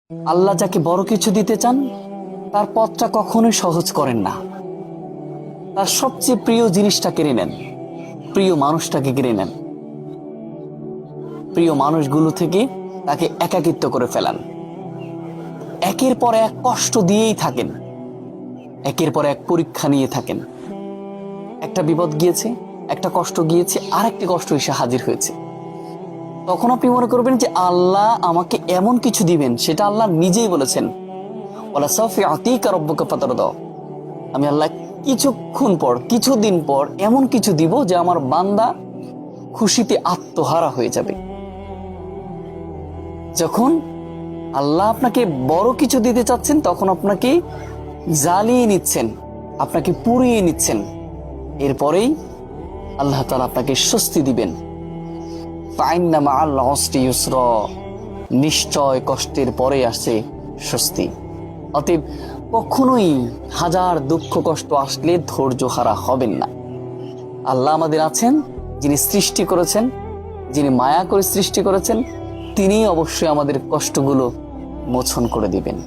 আল্লাহ যাকে বড় কিছু দিতে চান তার পথটা কখনোই সহজ করেন না। তার সবচেয়ে প্রিয় জিনিসটা কেড়ে নেন, প্রিয় মানুষটাকে কেড়ে নেন, প্রিয় মানুষগুলো থেকে তাকে একাকিত্ব করে ফেলান। একের পর এক কষ্ট দিয়েই থাকেন, একের পর এক পরীক্ষা নিয়ে থাকেন। একটা বিপদ গিয়েছে, একটা কষ্ট গিয়েছে, আরেকটি কষ্ট এসে হাজির হয়েছে। তখন আপনি মনে করবেন যে আল্লাহ আমাকে এমন কিছু দিবেন, সেটা আল্লাহ নিজেই বলেছেন, ওয়ালা সাউফা ইউতিকা রাব্বুকা ফাতারদা। আমি আল্লাহ কিছুক্ষণ পর, কিছুদিন পর এমন কিছু দিব যে আমার বান্দা খুশিতে আত্মহারা হয়ে যাবে। যখন আল্লাহ আপনাকে বড় কিছু দিতে চাচ্ছেন, তখন আপনাকে জ্বালিয়ে নিচ্ছেন, আপনাকে পুড়িয়ে নিচ্ছেন। এরপরেই আল্লাহ তাআলা আপনাকে স্বস্তি দিবেন। ফাইন্না মাআল উসরি ইউসরা, নিশ্চয় কষ্টের পরে আসে স্বস্তি। অতএব কখনোই হাজার দুঃখ কষ্ট আসলে ধৈর্য হারা হবেন না। আল্লাহ আমাদের আছেন, যিনি সৃষ্টি করেছেন, যিনি মায়া করে সৃষ্টি করেছেন, তিনি অবশ্যই আমাদের কষ্টগুলো মোচন করে দিবেন।